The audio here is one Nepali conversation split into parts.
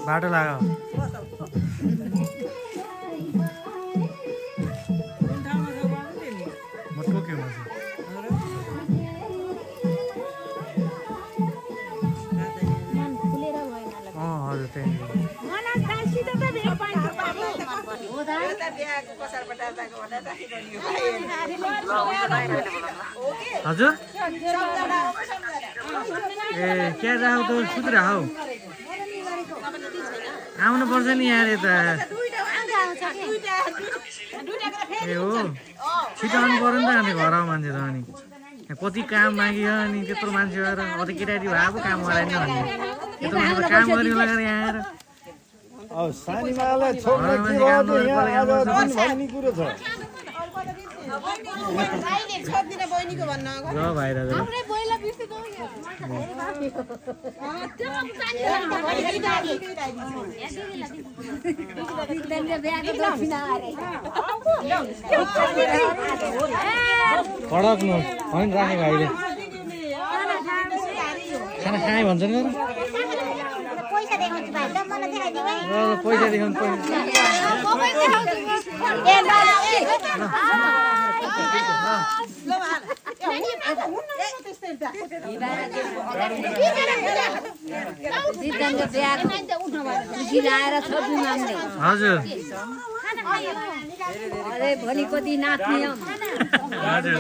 बाटो लाग्यो हजुर ए क्या राहौ त सुत्रा हौ आउनु पर्छ नि यहाँ यता ए हो छिटो आउनु पर्यो नि त अनि घर आऊ मान्छे त अनि कति काम माग्यो अनि त्यत्रो मान्छे आएर अझै केटाकेटी भए पो काम गराएन भने त्यत्रो मान्छे काम गर्नु लगाएर यहाँ आएर सानीमालाई छोड्न के भयो त यहाँ आज भन्ने कुरो छ ल भाइ दाजु कडक नु होइन राखे भाइले खाना खाएँ भन्छ नि पैसा देखाउनु हजुर अरे भोलिको दिन नाच्ने हजुर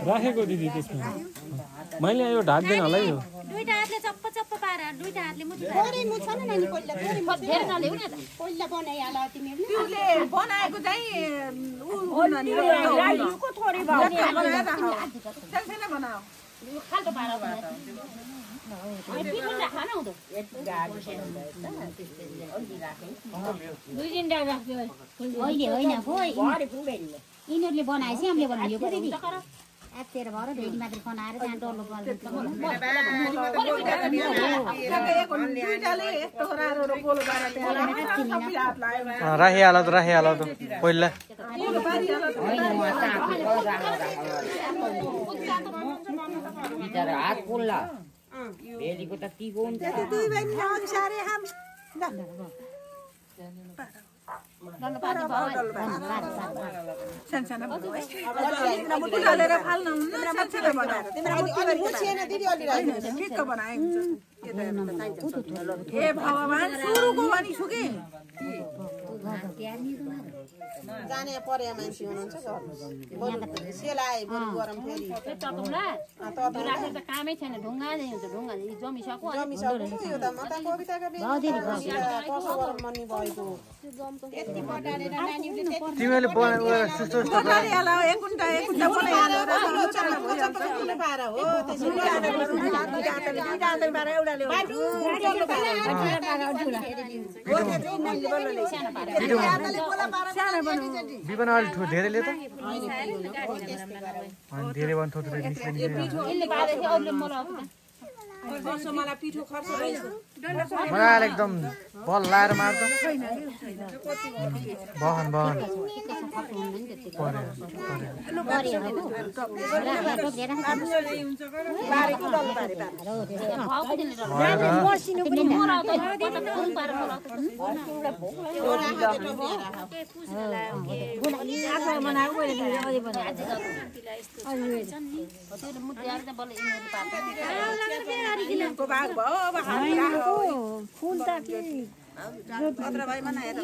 राखेको दिदी त्यसमा मैले यो ढाक्दैन होला यो दुईटा हातले चप्प चप्प पारा दुईटा हातले मुछ थोरै मुछ न नानी पहिला थोरै मुछ धेरै नल्याउ न त पहिला बनाइहाल तिमीले तिमीले बनाएको चाहिँ राईको थोरै भयो त्यसैले बनाऊ यो खाल्टो पारा बनाऊ पिठो राख्न न उतो दुई दिन राख्यो अहिले होइन खोइ यिनीहरूले बनाएछ हामीले बनायो पो दिदी तेरो भएर भेडी मात्र बनाएर त्यहाँ डल्लो राखिहाल त पहिला हात पोल्ला भेडीको त तिगो हुन्छ दुई बहिनी सारे हम जाने पर्या मान्छे हुनुहुन्छ गर्नु सेलाए बरु गरम फेरि कामै छैन ढुङ्गा जमिसक्यो यो त म त कविताका कसो गरम मन्नी भएको यति बटारेर नानीले तिमीले बनाएको सुस्तो पारा हो त्यसरी बिपन अलि धेरैले त धेरै भन् थोत्रो मलाई एकदम बल लाएर मार्छ बहन फूल त कत्रा भाइ मना हेर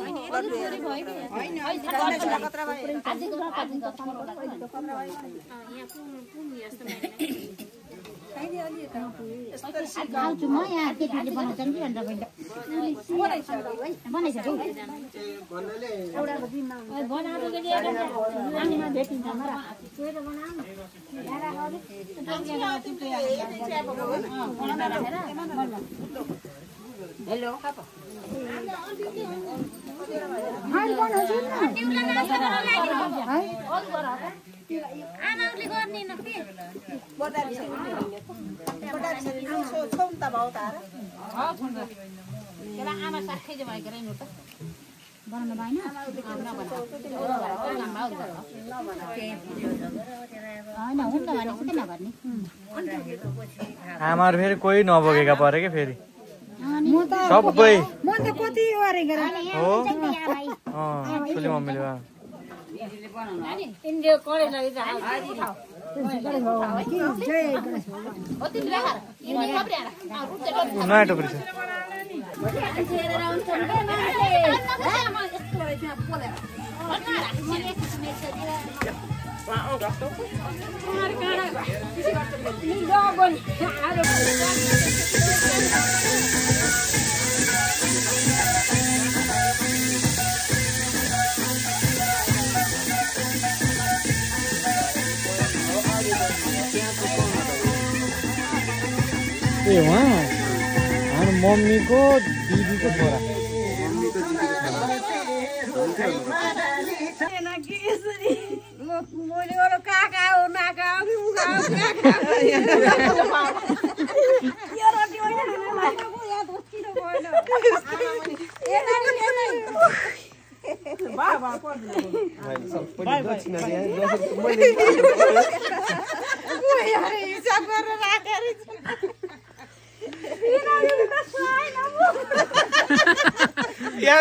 हेलो आमाले गर्ने न के आमा साथै भएको रहेन त बनाउनु भएन आमाहरू फेरि कोही नबोकेका परे क्या फेरि सबै म त कति गरेको हो ठुली मम्मीले नयाँ टोकरी छ ए वहाँ हाम्रो मम्मीको दिदीको छोरा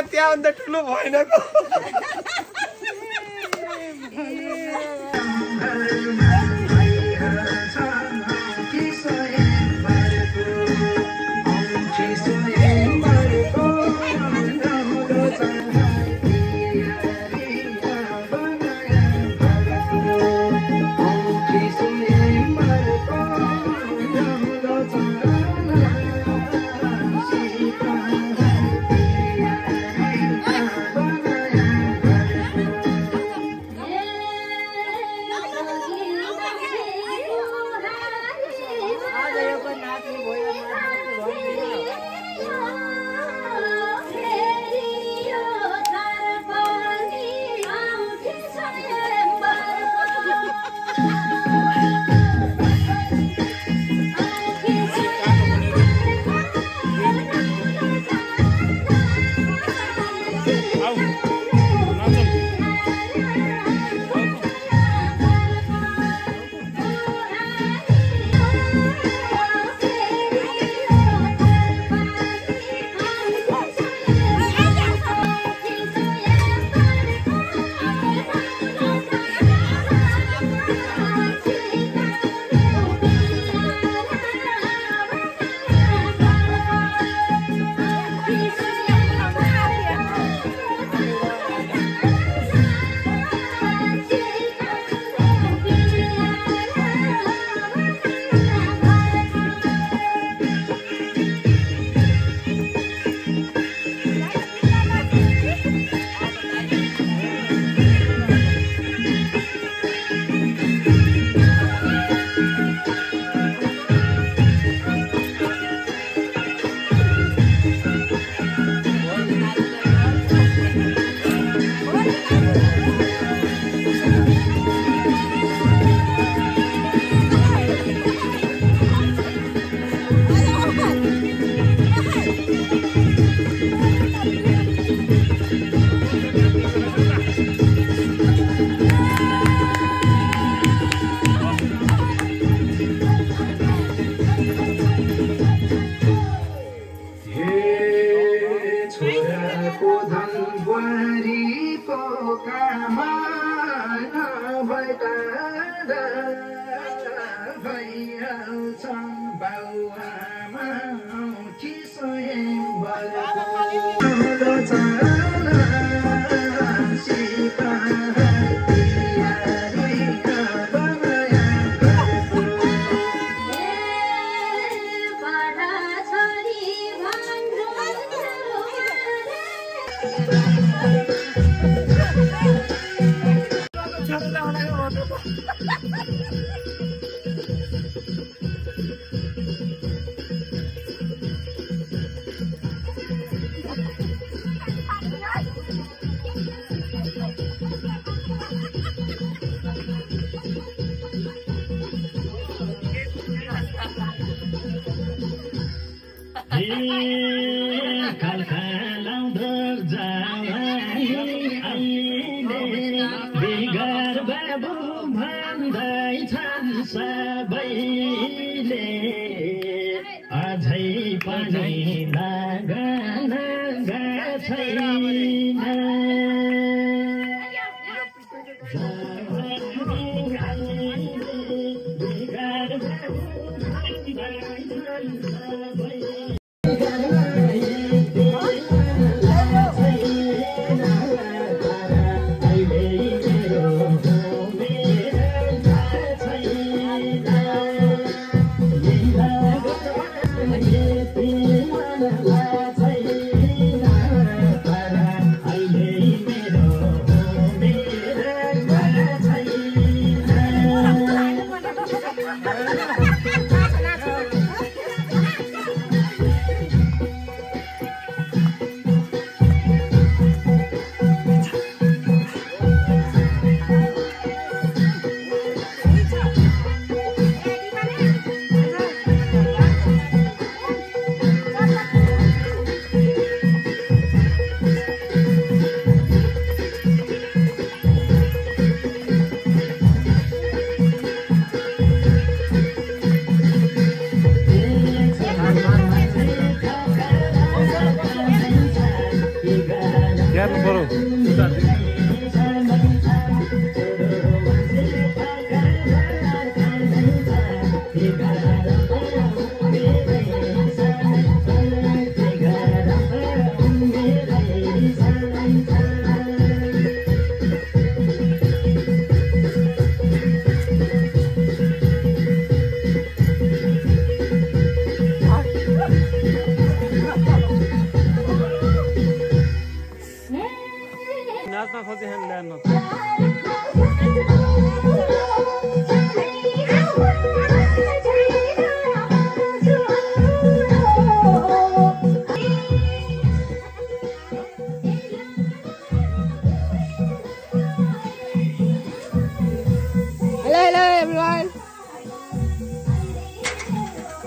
त्यहाँभन्दा ठुलो भएन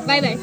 Bye bye.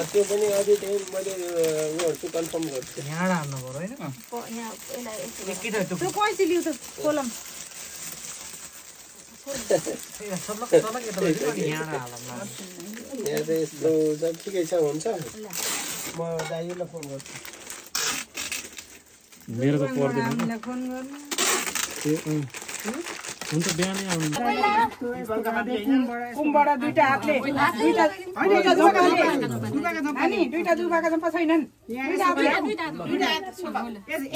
त्यो पनि अझै चाहिँ मैले उयोहरु कन्फर्म गर्छु यहाँ हाल्नु पर्यो हैन यहाँ यसलाई त्यो कैसे लिउ त कोलम यहाँ चाहिँ यस्तो जब ठिकै छ हुन्छ म दाइलाई फोन गर्छु मेरो त पर्दैन हामीलाई फोन गर्नु हुन्छ बिहानै आउनु कुमबाट दुईटा हातले दुईटा हैन दुईटा झोकाले अनि दुईटा दुखाका जम्पा छैनन्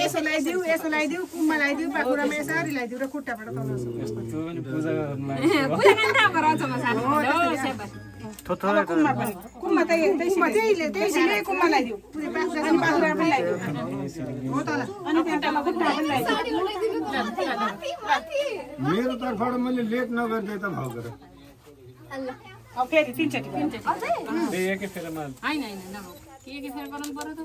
यसो लगाइदिउ कुममा लगाइदिउ पाखुरामा यसरी लगाइदिउ र खुट्टाबाट तल कुममा त्यहीले कुममा लगाइदिउ पाखुरा पनि लगाइदिउ हो त अनि त्यहाँ खुट्टा पनि लगाइदिउ मेरो तर्फबाट मैले लेट नगर्दै त भएको र अब फेरि तीनचोटि एकै फेरमा हैन के फेर गर्नु पर्यो त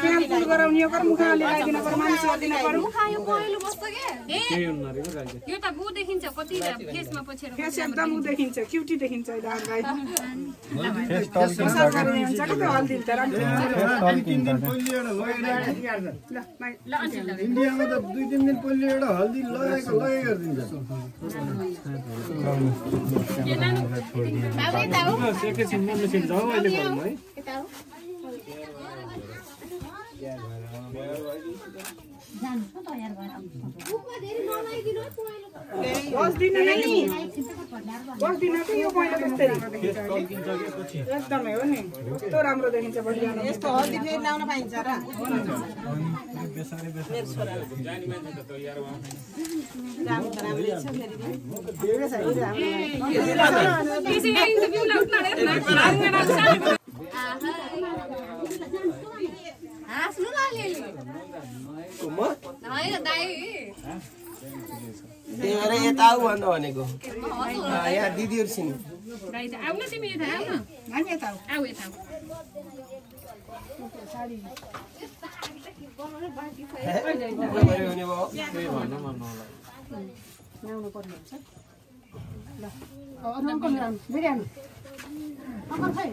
फ्यान फुल गराउने हो कर मुखा लगाइदिन पर्यो मान्छे गर्दिन पर्यो खायो कोइलो बस्छ के यो त गु देखिन्छ कति फेसमा पछेर फेस एकदम देखिन्छ क्युटी देखिन्छ दार गाई मसाज गर्ने हुन्छ के त्यो हल्दी त राम्रो 3 दिन पहिले एउटा लगाइदिन्छ इन्डियामा त 2-3 दिन पहिले एउटा हल्दी लगाएको गरिदिन्छ एकैछिनमा मेसिन जाऊ अहिले भन्नु है बस्दिन कि यो पहिला त्यसरी एकदमै हो नि कस्तो राम्रो देखिन्छ बढिया यस्तो हल्दी फेरि लाउन पाइन्छ र यता आऊ भन्नु भनेको यहाँ दिदीहरुसँग आउन तिमी यता आउन हामी यता आऊ यता ल्याउनु पर्ने हुन्छ ल अङ्कल राम बिरयानी अङ्कल खै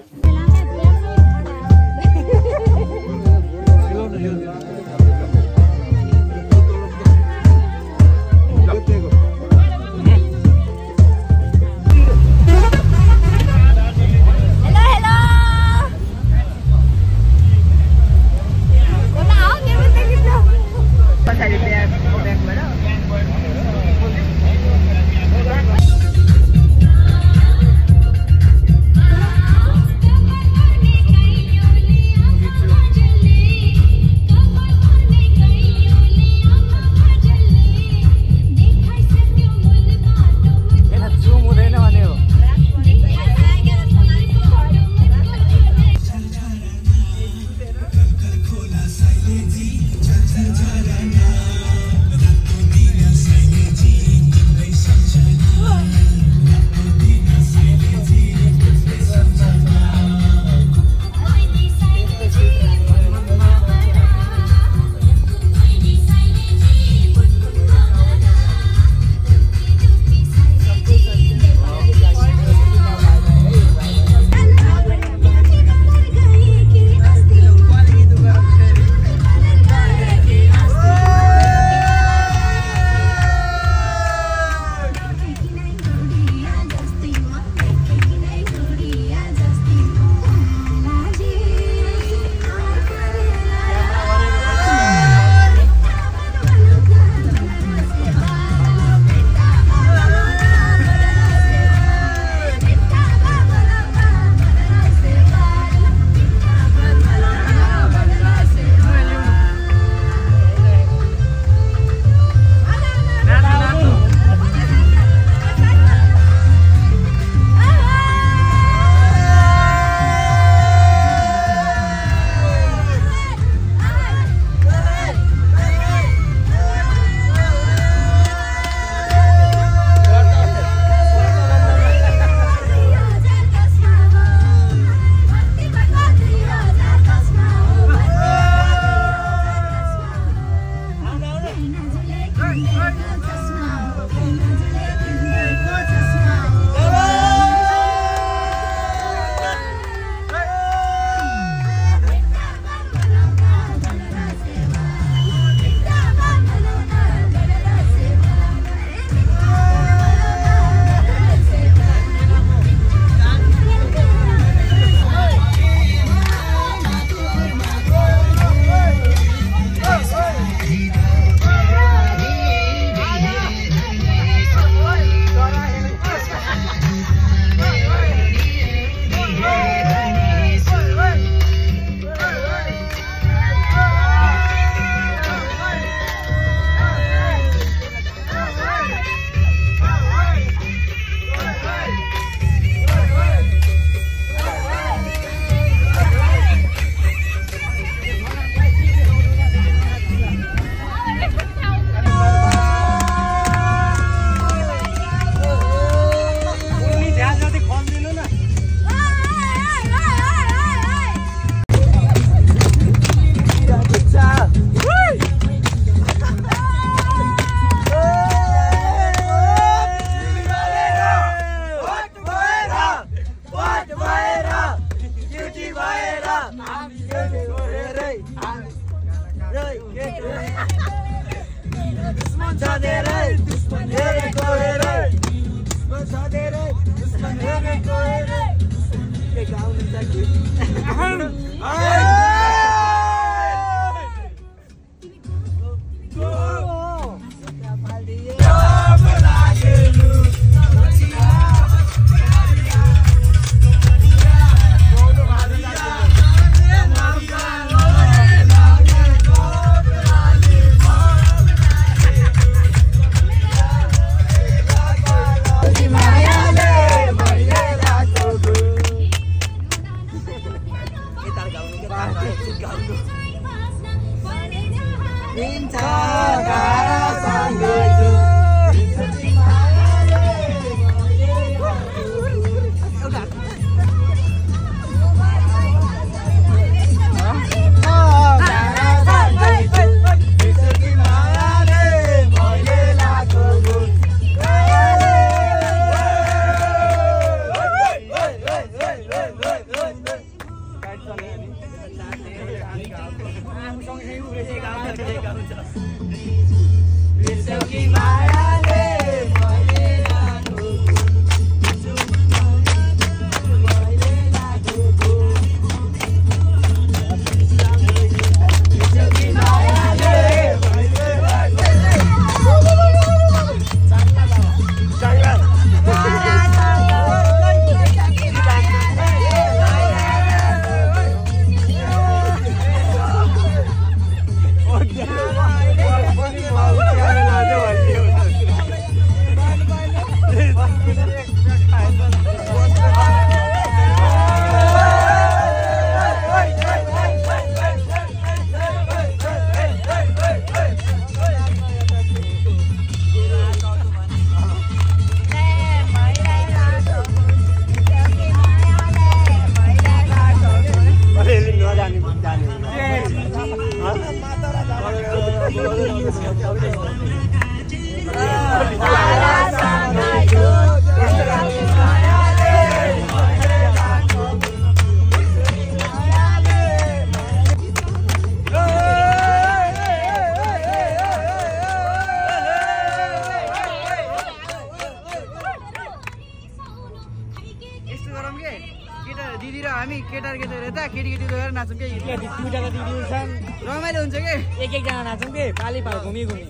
रमाइलो हुन्छ के एक-एकजना नाच्छौँ के पाली पाल घुमी घुमी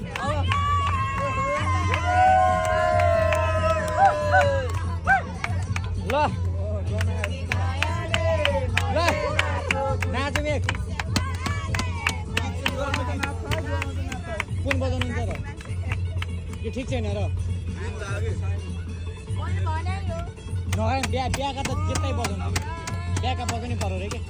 ल ल नाचौँ एक कुन बजाउनुहुन्छ र यो ठिक छैन र बिहाका त जेतै बजाउनु बिहाका बजाउनै पर्यो रे के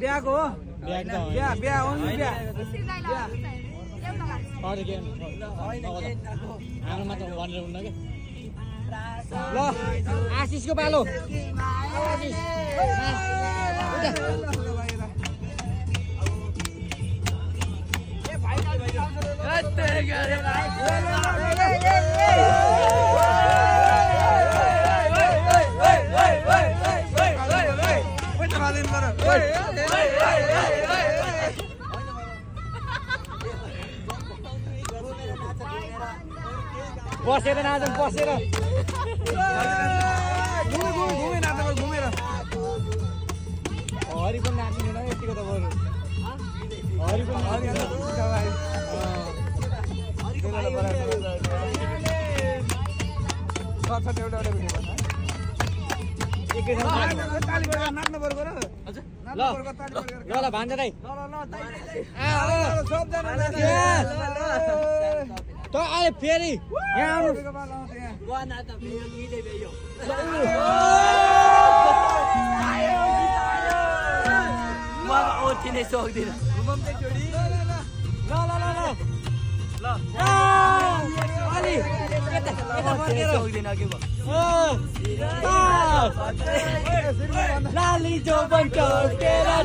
बिहाको हो बिहा ओन्ली बिहा हाम्रोमा त भनेर हुन्न कि ल आशिषको पालो बसेर नाचौँ बसेर घुमेर हरि पनि नाचिँदैन यतिको त बरु हरि पनि ल भान्जा दाइ त अहिले फेरि यहाँ आउनु ओर्थिनै सक्दिनँ लाली जोबन तेरा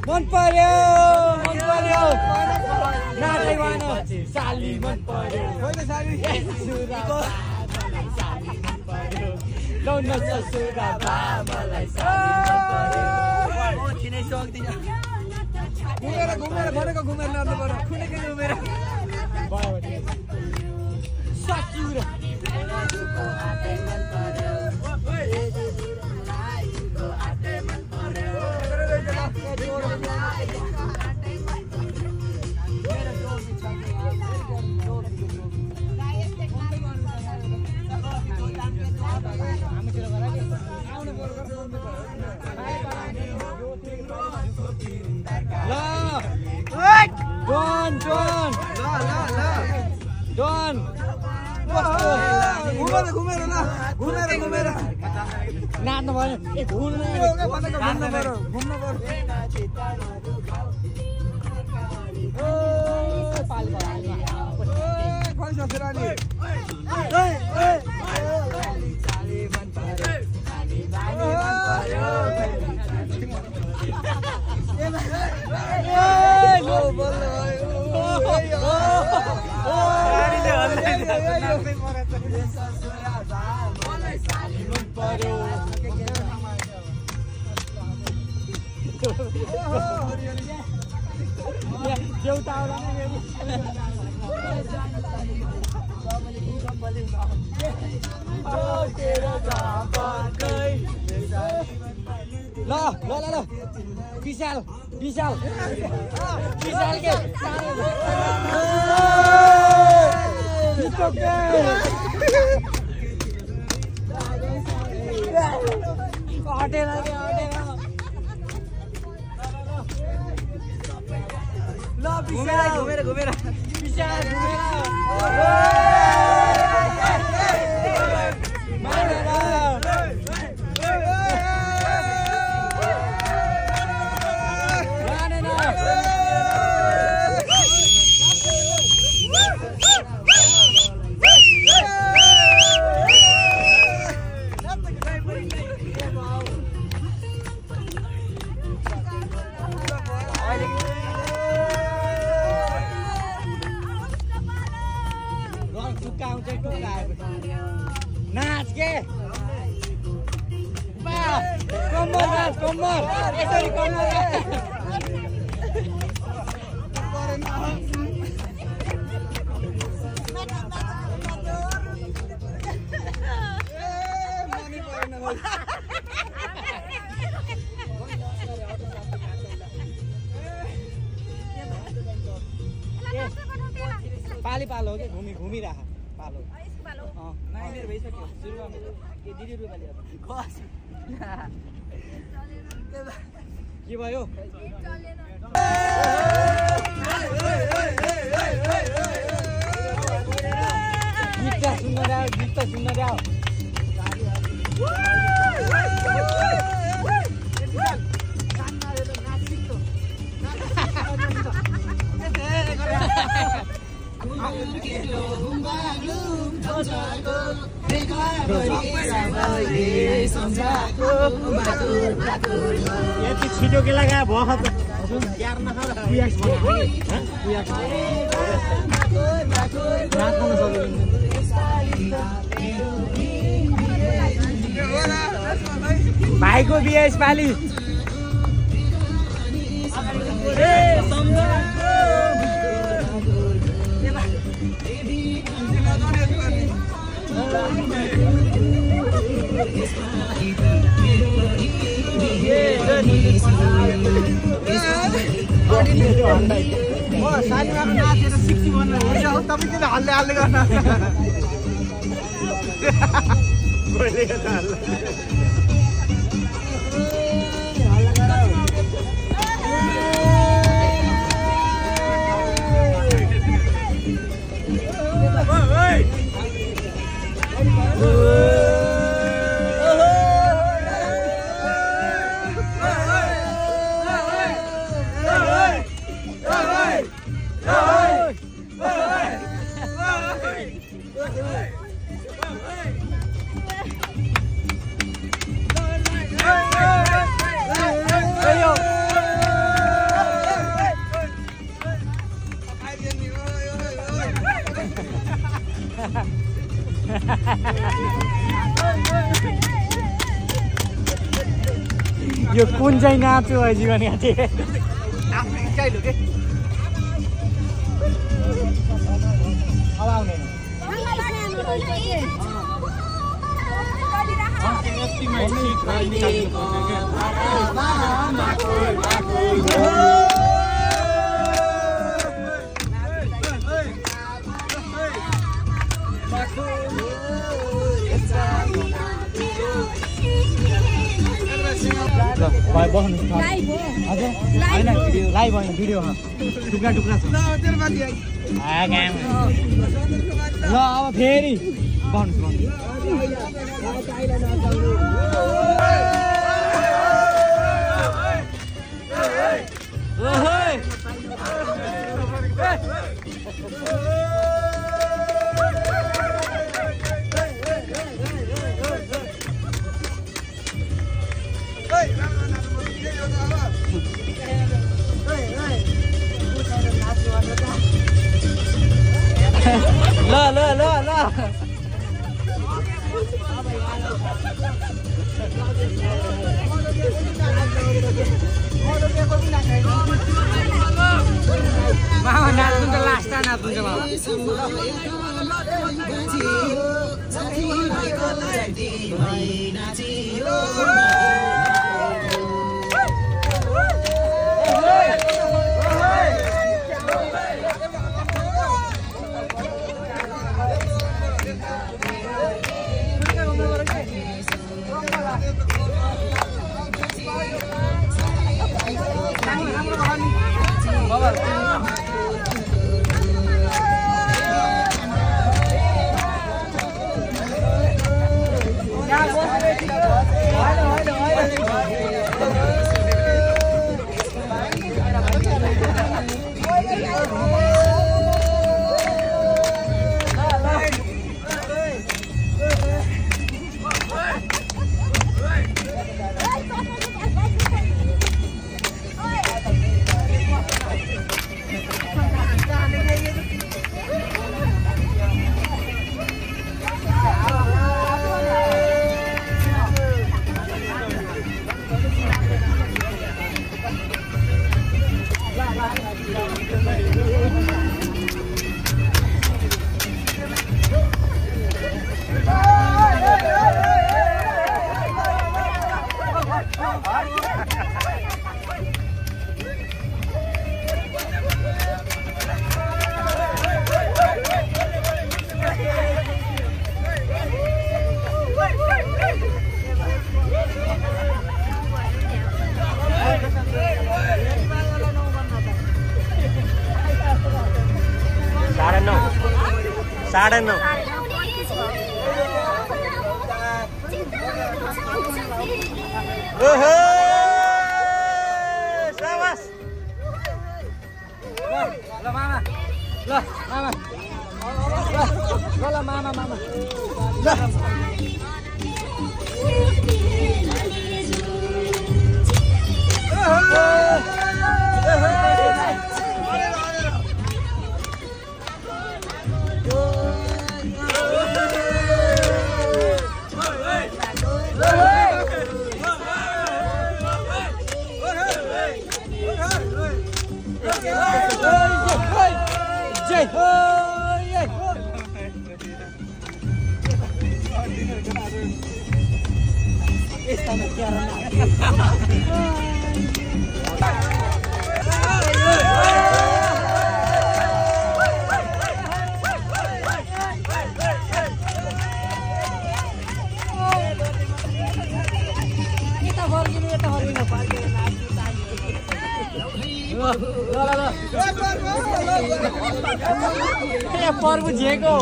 मन पर्यो नाचै भएन साली मन पर्यो होइन साली सुरा मलाई साली मन पर्यो लौन ससुरा बा मलाई साली मन पर्यो ओ छिनै सक्दिन घुमेर घुमेर भनेको घुमेर लानु पर्यो खुनेकै घुमेर भयो भने ससुरा आते मन पर्यो आते मन पर्यो घुमेर नाच्नु पर्यो घुम्नु पर्यो ल विशाल विशाल विशाल के हटेर ल विशाल घुमेर घुमेर विशाल नाच के कम्मर नाच कम्मर यसरी कम्मर पाली पालो हो कि घुमिराख पालो नाइनेर भइसक्यो सुरुमा के दिदी रुपाली के भयो गीत सुन्न जाऊ यति छिटो के लगा भयो भाइको बिहे यसपालि सानीमा नाचेर 60 भन्नु हुन्छ तपाईँ किन हल्ले हल्ले गर्न यो कुन चाहिँ नाच्यो है जीवन गाँचे अब आउने लाइभ होइन भिडियो टुक्रा टुक्रा छ ल अब फेरि ल ल ल ल मामा नाच्नु त लास्टमा नाच्नु मामा साढ़े नौ शाबाश ल मामा ल मामा ल मामा मामा पर्व झेको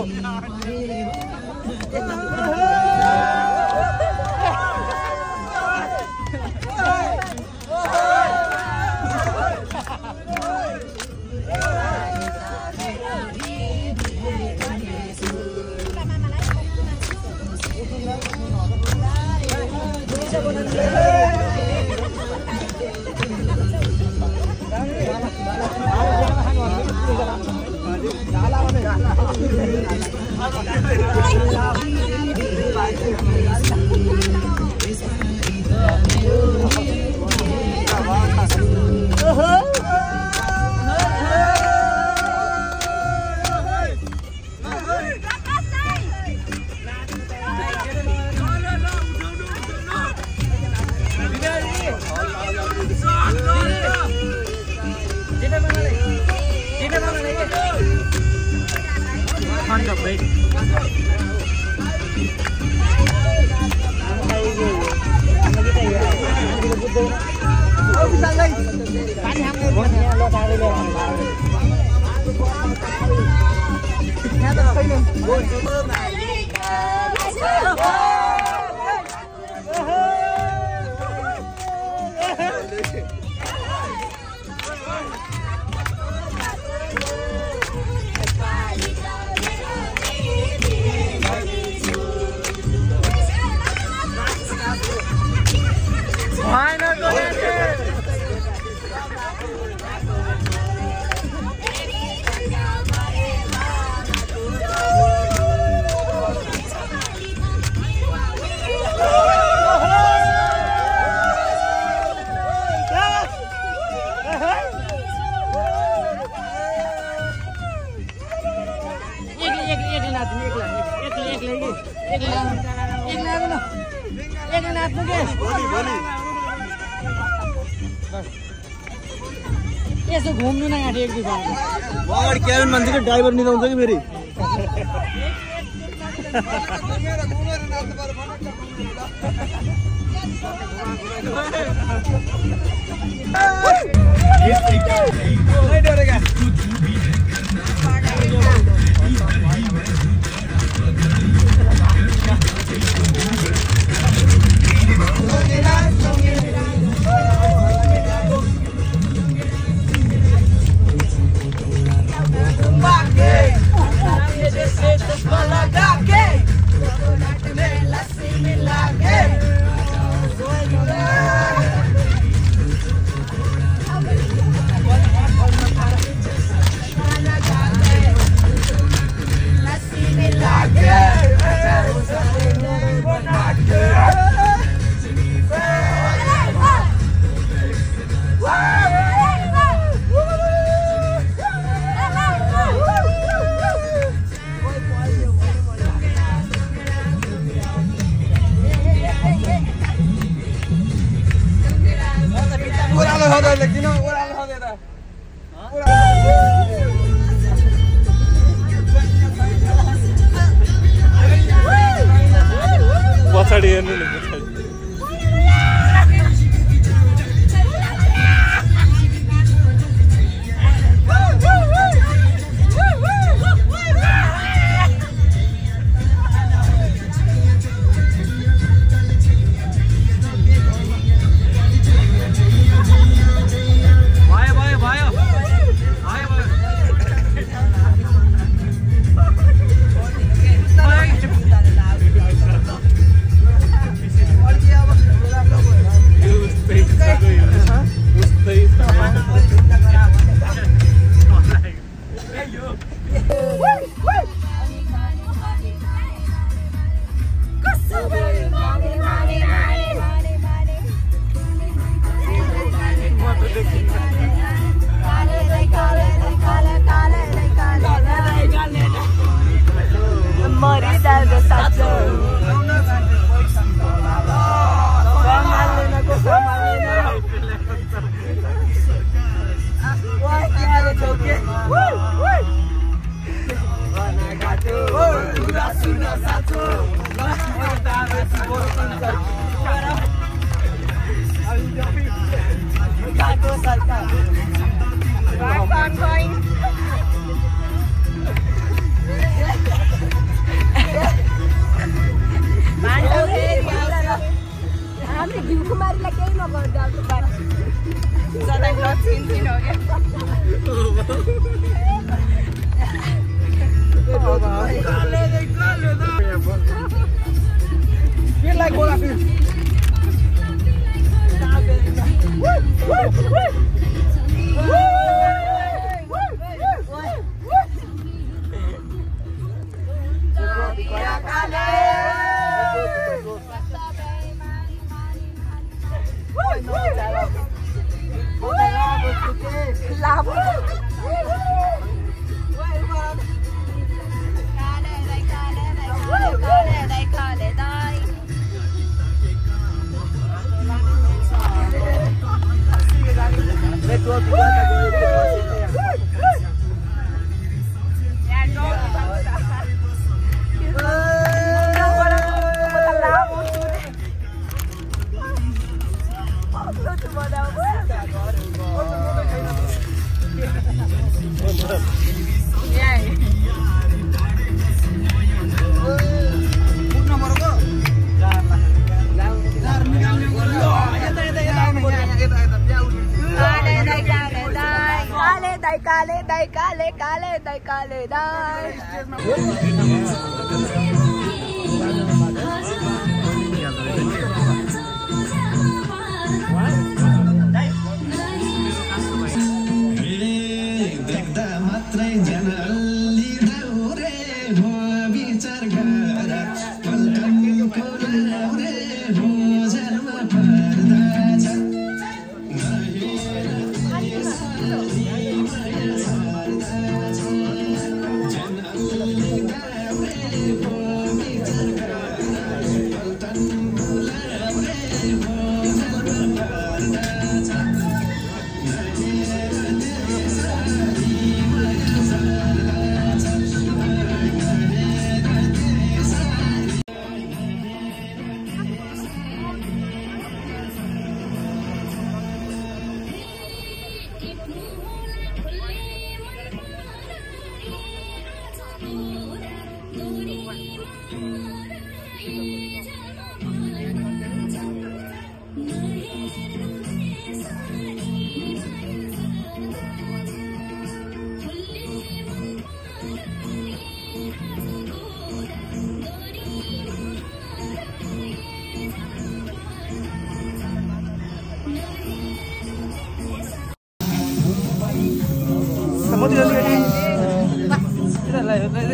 यसो घुम्नु न आँटे एक दुई अगाडि क्याबिन मान्छेले ड्राइभर निदाउँछ कि फेरि पछाडि हेर्नु नि पछाडि काले काले दाई काले दाई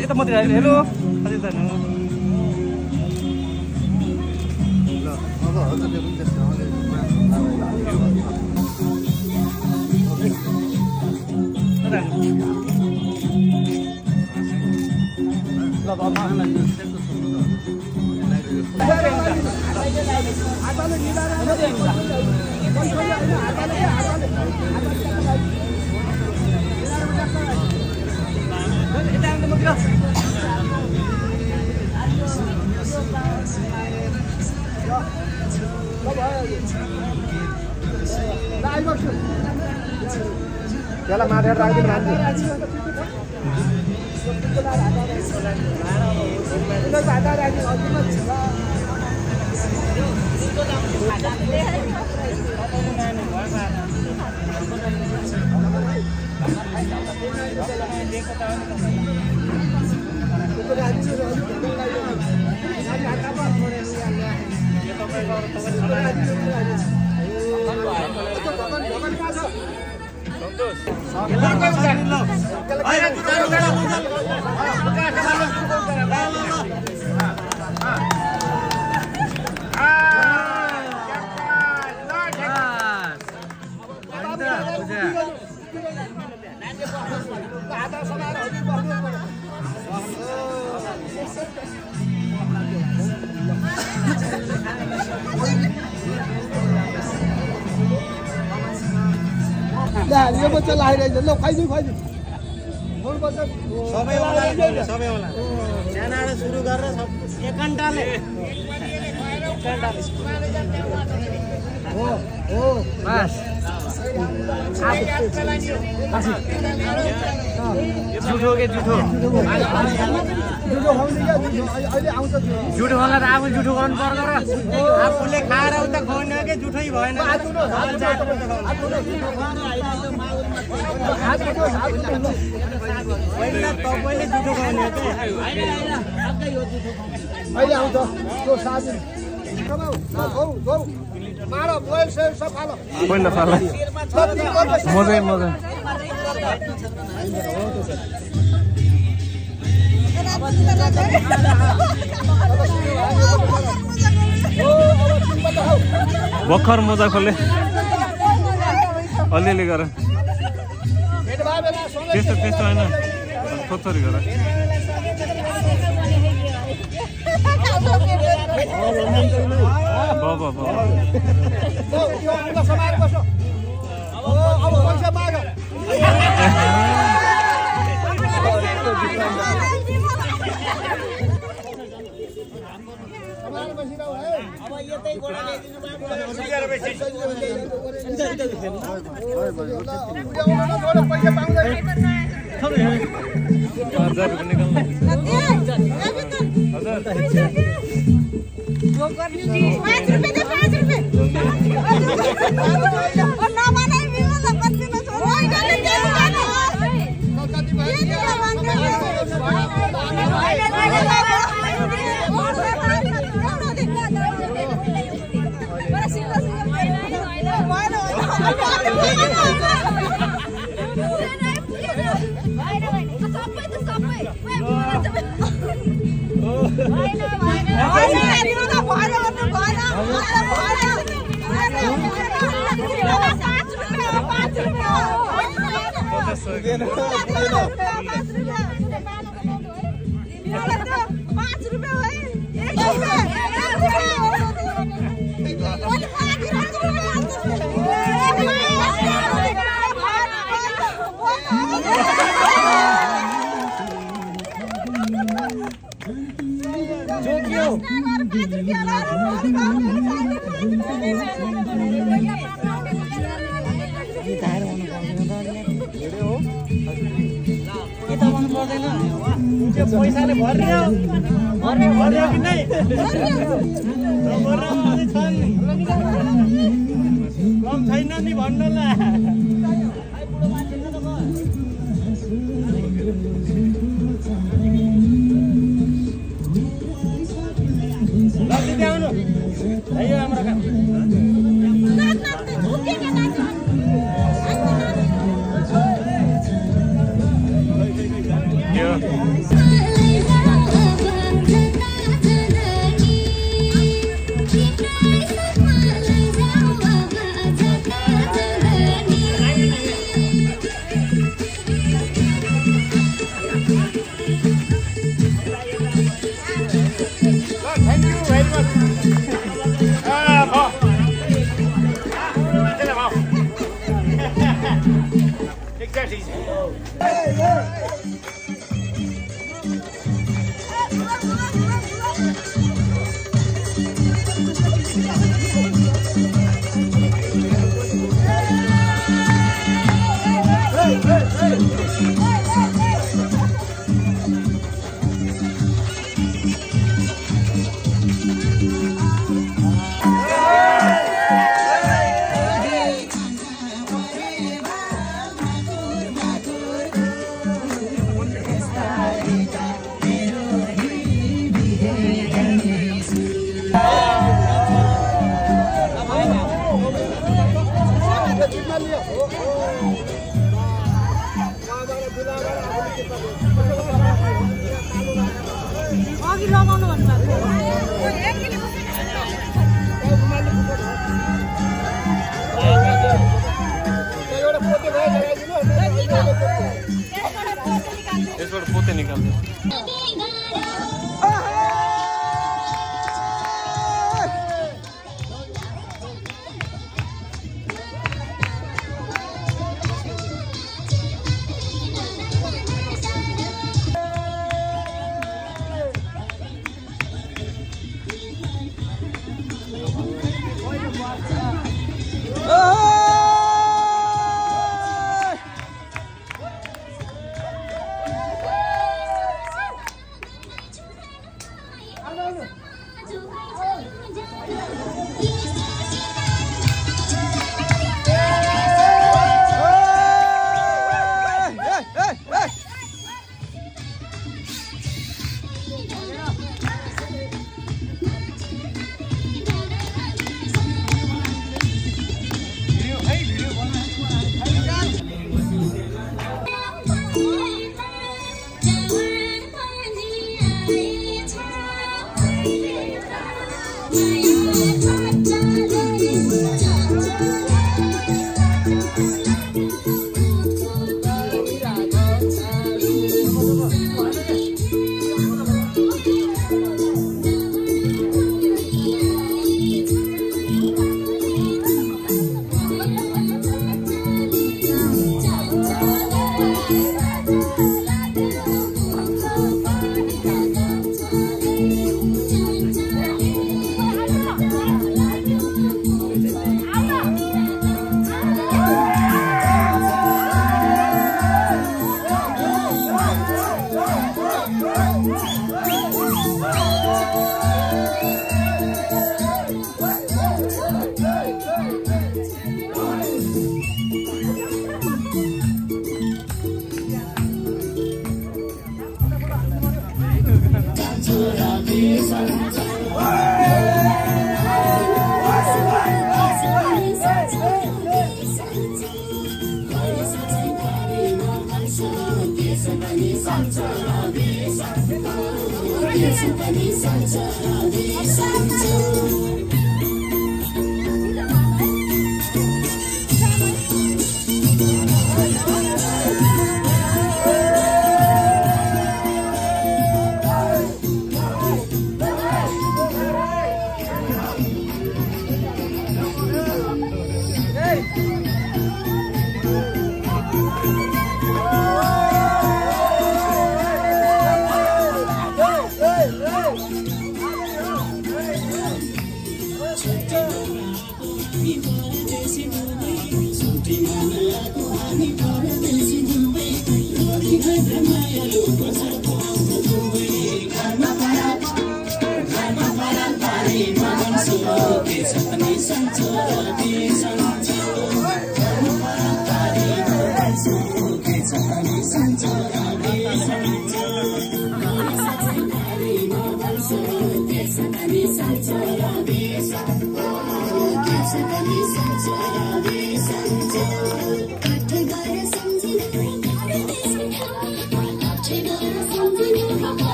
Itu mau tidak hello. Tadi tadi. Jalan mader lagi nanti. Nah, dia baca lahir aja, lo खाइदिनु खाइदिनु सबै होला ज्यानाबाट सुरु गरेर एक घण्टाले हो बस जुठो के जुठो जुठो होला त आफू जुठो गर्नु पर्छ र आफूले खाएर उता खुवाउने हो कि जुठै भएन पहिला तपाईँले जुठो खुवाउने हो अहिले आउँछ त्यो साथी मारो बोल से सब फालो बोल न फालो मजा मजा भर्खर मजा खोले अलिअलि गर त्यस्तो त्यस्तो होइन थोथोरी गर पैसाले भर्यो कि नै कम छैन नि भन्नुला आउनु हाम्रो काम यसबाट पोते निकाल्नु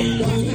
Already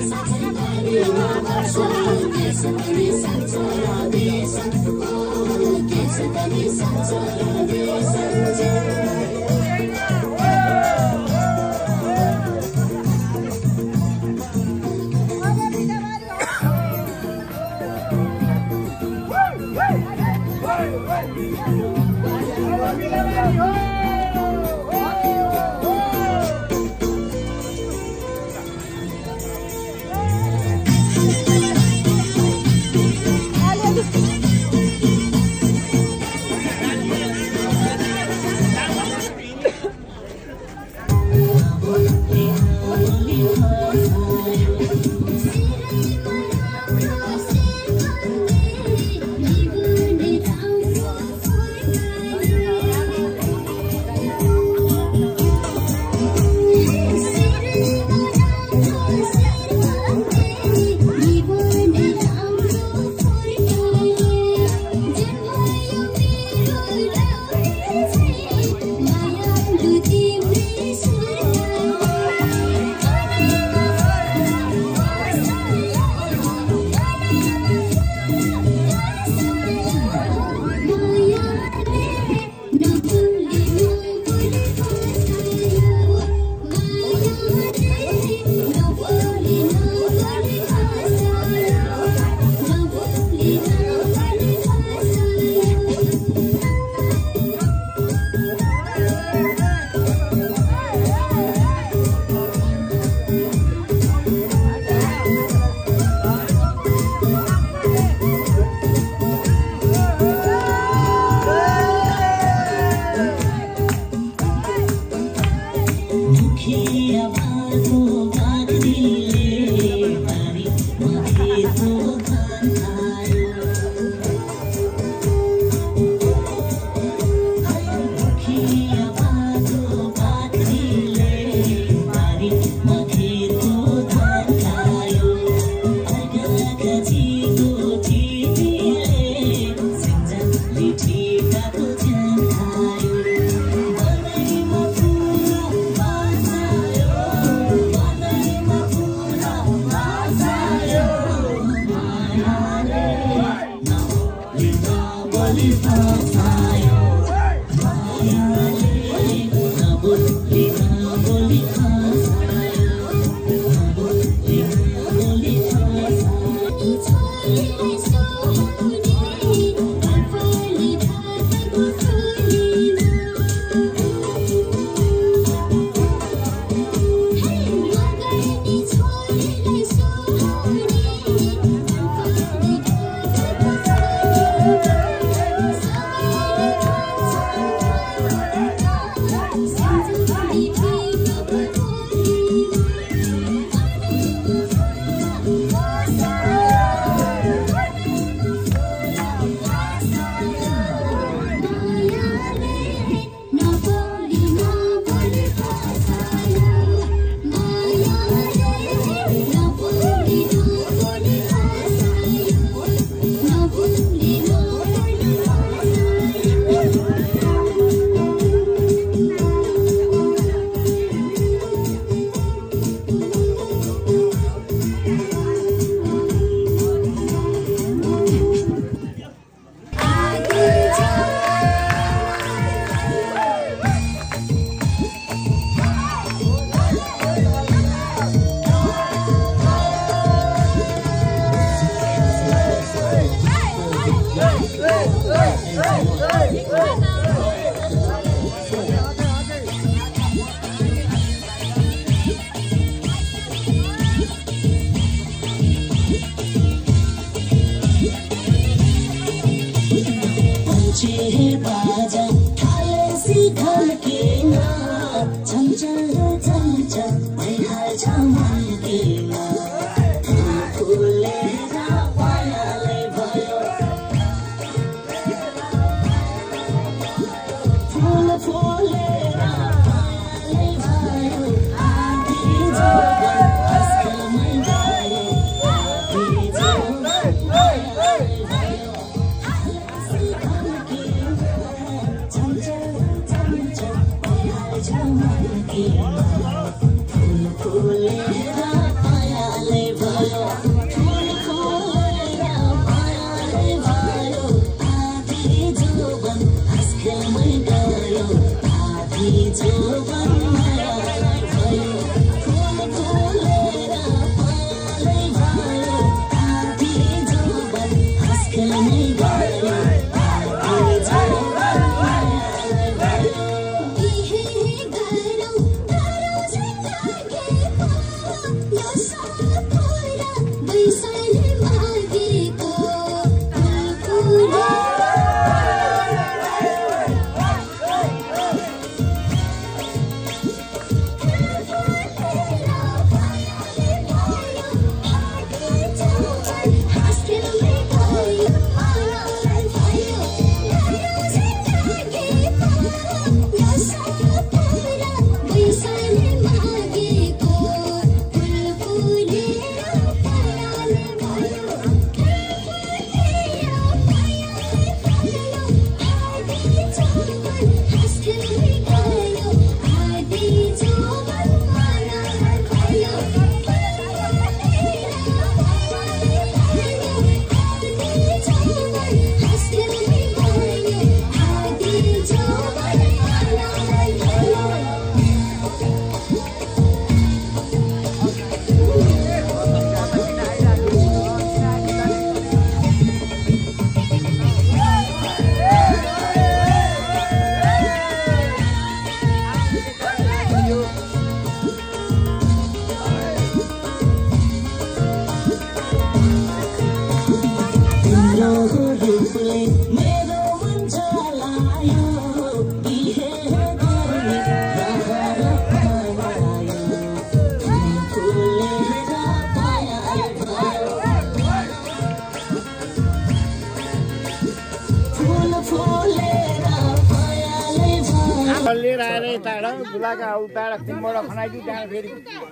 लिएर आएर यताबाट बुलाका उताबाट कुमबाट खनाइदियो त्यहाँ फेरि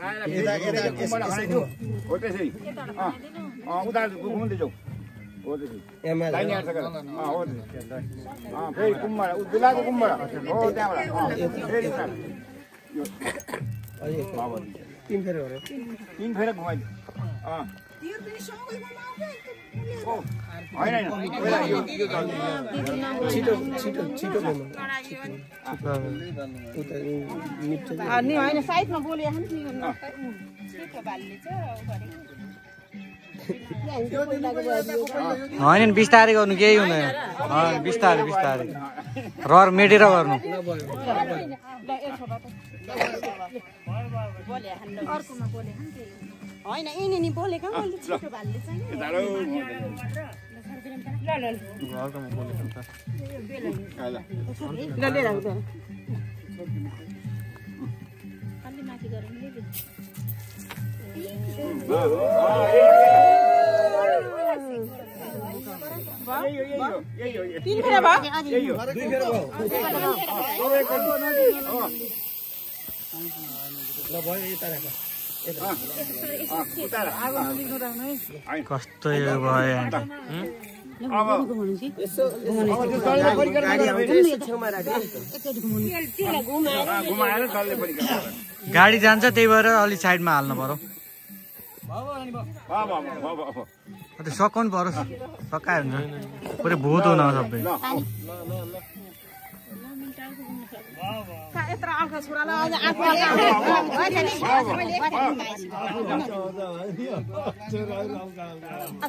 आएर कुमबाट खनाइदियो हो त्यसै उता घुम्दै जाऊ हो त्यसै लाइन आएर हो फेरि कुमबाट बुलाको कुमबाट हो त्यहाँबाट फेरि तीन फेर घुमाइदियो होइन होइन साइडमा बोले होइन बिस्तारै गर्नु केही हुँदैन बिस्तारै बिस्तारै रहर मेटेर गर्नु होइन यिनी नि बोलेको छिटो भाल्ले चाहिँ तीन फेर कस्तो भयो गाडी जान्छ त्यही भएर अलिक साइडमा हाल्नु पर्यो त्यो सकाउनु पर्यो सकायो हुन्छ पुरै भूत हुन सबै यत्रो अर्को छोरालाई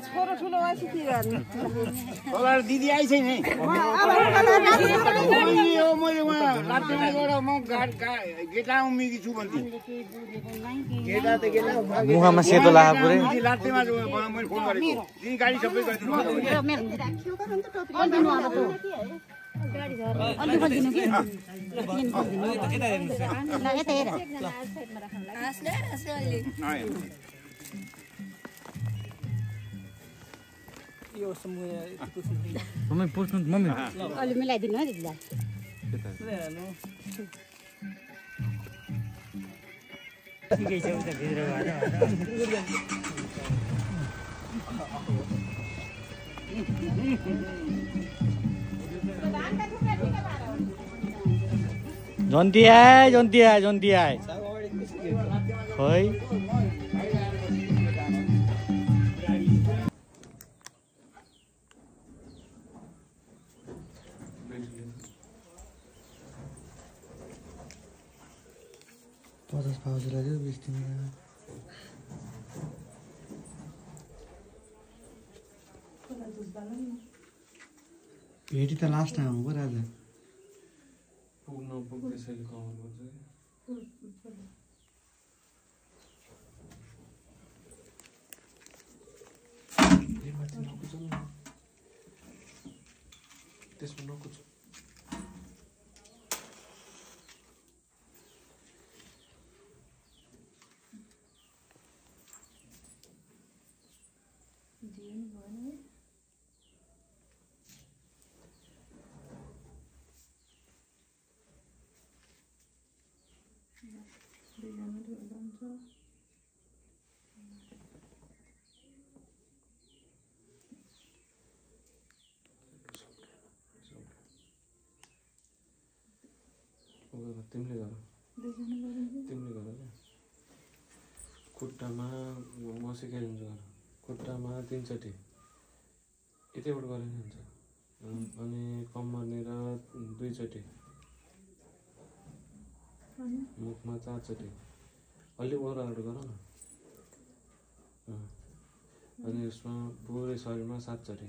छोरो ठुलो भएपछि के गर्ने दिदी आइछ नि मुखमा सेतो लाग्यो पुरै गाडी सबै मम्मी पुछ्नु मम्मी अलि मिलाइदिनु है दिदीलाई जन्ती आए जन्ती आए जन्ती आए खै पचास पाउजु लाग्यो 20 दिनमा भेटी त लास्ट टाइम हो राजा पुग्न पुग्दैछ कभर गर्छ त्यसमा नकुछ तिमीले गर खुट्टामा म सिकाइदिन्छु गर खुट्टामा 3 चोटि यतैबाट गरे हुन्छ अनि कम्मरनिर 2 चोटि मुखमा 4 चोटि अलि ओह्रालो गर न अनि यसमा पुरै शरीरमा 7 चोटि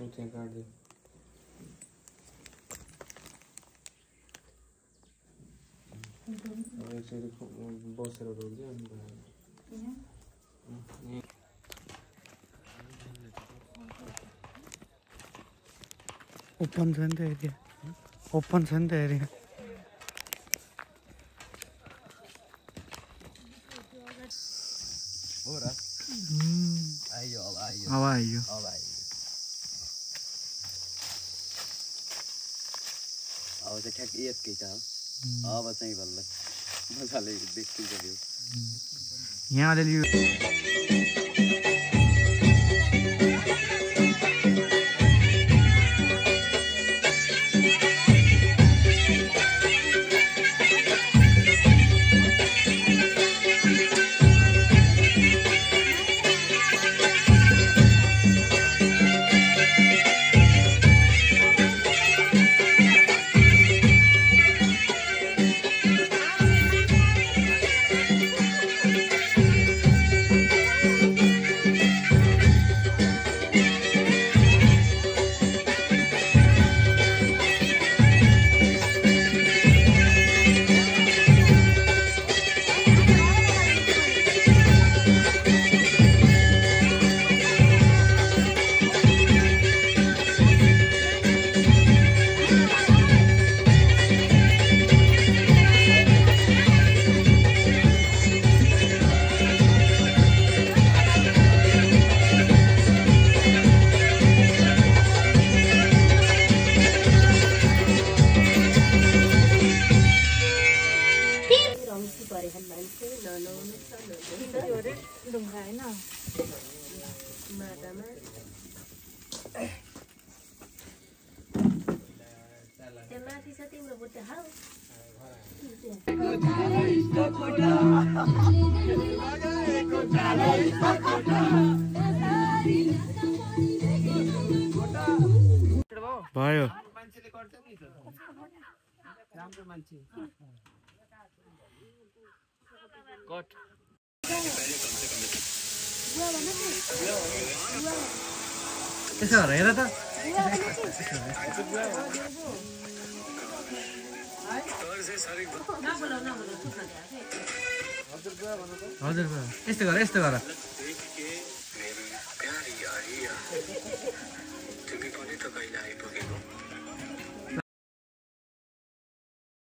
त्यहाँ काट्दै यसरी बसेर रोक्दै अनि ओपन छ नि त एरिया ओपन छ नि त एरिया अब आइयो अब चाहिँ ठ्याक्क यतकै छ अब चाहिँ बल्ल मजाले देखिन्छ त्यो यहाँ अलिअलि भयो त्यसो भएर हेर त हजुर यस्तो गर